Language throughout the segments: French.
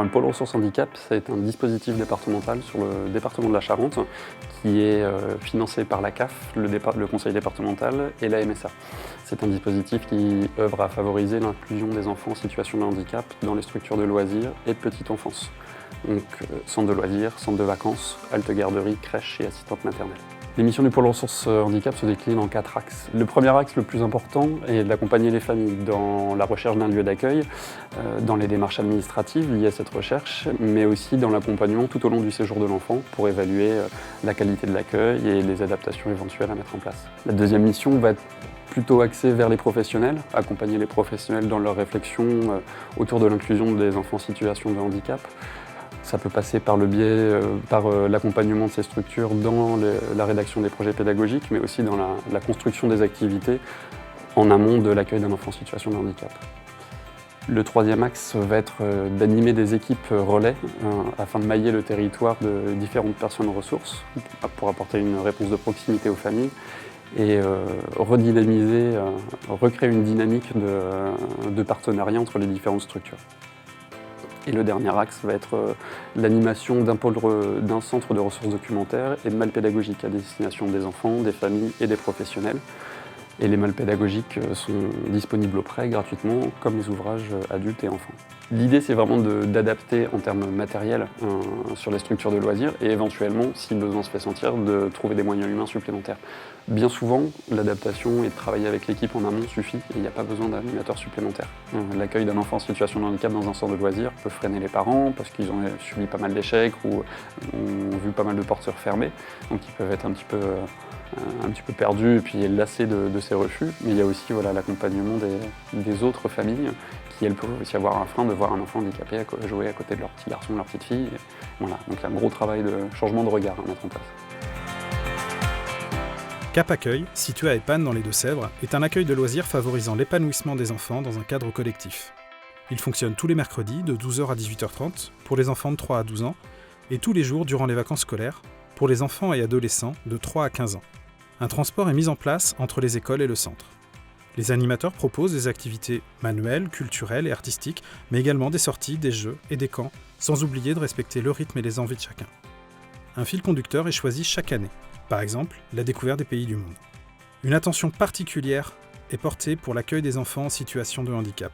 Alors, le pôle ressources handicap, c'est un dispositif départemental sur le département de la Charente qui est financé par la CAF, le conseil départemental et la MSA. C'est un dispositif qui œuvre à favoriser l'inclusion des enfants en situation de handicap dans les structures de loisirs et de petite enfance. Donc centre de loisirs, centre de vacances, halte garderie, crèche et assistante maternelle. Les missions du pôle ressources handicap se déclinent en 4 axes. Le premier axe, le plus important, est d'accompagner les familles dans la recherche d'un lieu d'accueil, dans les démarches administratives liées à cette recherche, mais aussi dans l'accompagnement tout au long du séjour de l'enfant pour évaluer la qualité de l'accueil et les adaptations éventuelles à mettre en place. La deuxième mission va être plutôt axée vers les professionnels, accompagner les professionnels dans leur réflexion autour de l'inclusion des enfants en situation de handicap. Ça peut passer par le biais, par l'accompagnement de ces structures dans la rédaction des projets pédagogiques, mais aussi dans la construction des activités en amont de l'accueil d'un enfant en situation de handicap. Le troisième axe va être d'animer des équipes relais afin de mailler le territoire de différentes personnes ressources pour apporter une réponse de proximité aux familles et redynamiser, recréer une dynamique de partenariat entre les différentes structures. Et le dernier axe va être l'animation d'un centre de ressources documentaires et de malles pédagogiques à destination des enfants, des familles et des professionnels. Et les malles pédagogiques sont disponibles au prêt gratuitement, comme les ouvrages adultes et enfants. L'idée, c'est vraiment d'adapter en termes matériels sur les structures de loisirs et éventuellement, si besoin se fait sentir, de trouver des moyens humains supplémentaires. Bien souvent, l'adaptation et de travailler avec l'équipe en amont suffit et il n'y a pas besoin d'animateurs supplémentaires. L'accueil d'un enfant en situation de handicap dans un centre de loisirs peut freiner les parents parce qu'ils ont subi pas mal d'échecs ou ont vu pas mal de portes se refermer, donc ils peuvent être un petit peu perdus et puis lassés de ces refus. Mais il y a aussi l'accompagnement des autres familles qui, elles, peuvent aussi avoir un frein de voir un enfant handicapé jouer à côté de leur petit garçon ou leur petite fille. Voilà. Donc il y a un gros travail de changement de regard à mettre en place. Cap Accueil, situé à Épanne dans les Deux-Sèvres, est un accueil de loisirs favorisant l'épanouissement des enfants dans un cadre collectif. Il fonctionne tous les mercredis de 12h à 18h30 pour les enfants de 3 à 12 ans et tous les jours durant les vacances scolaires pour les enfants et adolescents de 3 à 15 ans. Un transport est mis en place entre les écoles et le centre. Les animateurs proposent des activités manuelles, culturelles et artistiques, mais également des sorties, des jeux et des camps, sans oublier de respecter le rythme et les envies de chacun. Un fil conducteur est choisi chaque année, par exemple la découverte des pays du monde. Une attention particulière est portée pour l'accueil des enfants en situation de handicap.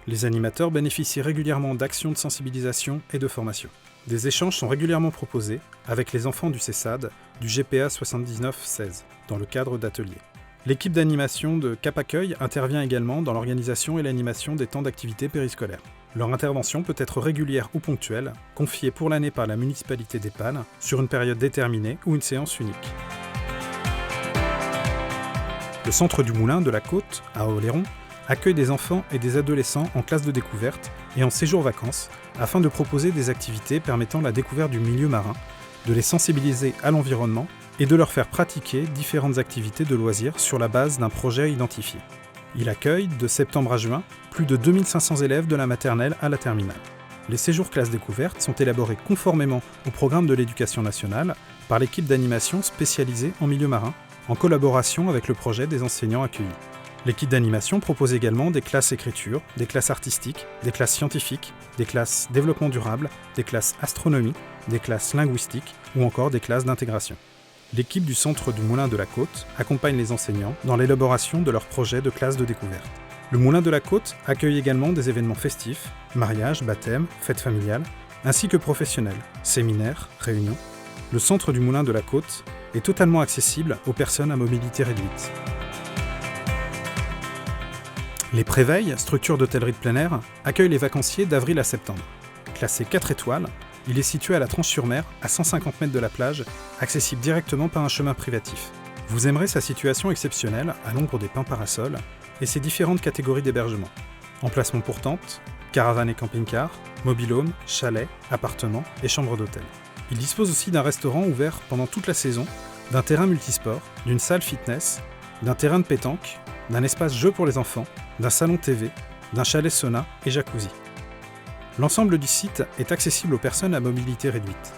Les animateurs bénéficient régulièrement d'actions de sensibilisation et de formation. Des échanges sont régulièrement proposés avec les enfants du CESAD, du GPA 79-16, dans le cadre d'ateliers. L'équipe d'animation de Cap Accueil intervient également dans l'organisation et l'animation des temps d'activité périscolaires. Leur intervention peut être régulière ou ponctuelle, confiée pour l'année par la municipalité d'Épanne, sur une période déterminée ou une séance unique. Le centre du Moulin de la Côte, à Oléron, accueille des enfants et des adolescents en classe de découverte et en séjour vacances, afin de proposer des activités permettant la découverte du milieu marin, de les sensibiliser à l'environnement et de leur faire pratiquer différentes activités de loisirs sur la base d'un projet identifié. Il accueille, de septembre à juin, plus de 2500 élèves de la maternelle à la terminale. Les séjours classes découvertes sont élaborés conformément au programme de l'éducation nationale par l'équipe d'animation spécialisée en milieu marin, en collaboration avec le projet des enseignants accueillis. L'équipe d'animation propose également des classes écriture, des classes artistiques, des classes scientifiques, des classes développement durable, des classes astronomie, des classes linguistiques ou encore des classes d'intégration. L'équipe du centre du Moulin de la Côte accompagne les enseignants dans l'élaboration de leurs projets de classe de découverte. Le Moulin de la Côte accueille également des événements festifs, mariages, baptêmes, fêtes familiales, ainsi que professionnels, séminaires, réunions. Le centre du Moulin de la Côte est totalement accessible aux personnes à mobilité réduite. Les Préveilles, structure d'hôtellerie de plein air, accueillent les vacanciers d'avril à septembre. Classé 4 étoiles, il est situé à la Tranche-sur-Mer, à 150 mètres de la plage, accessible directement par un chemin privatif. Vous aimerez sa situation exceptionnelle, à l'ombre des pins parasols, et ses différentes catégories d'hébergement. Emplacement pour tente, caravane et camping-car, mobil-home, chalet, appartement et chambre d'hôtel. Il dispose aussi d'un restaurant ouvert pendant toute la saison, d'un terrain multisport, d'une salle fitness, d'un terrain de pétanque, d'un espace jeu pour les enfants, d'un salon TV, d'un chalet sauna et jacuzzi. L'ensemble du site est accessible aux personnes à mobilité réduite.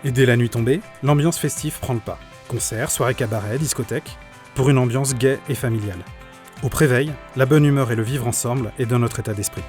Et dès la nuit tombée, l'ambiance festive prend le pas. Concerts, soirées cabaret, discothèques, pour une ambiance gaie et familiale. Au Préveil, la bonne humeur et le vivre ensemble est dans notre état d'esprit.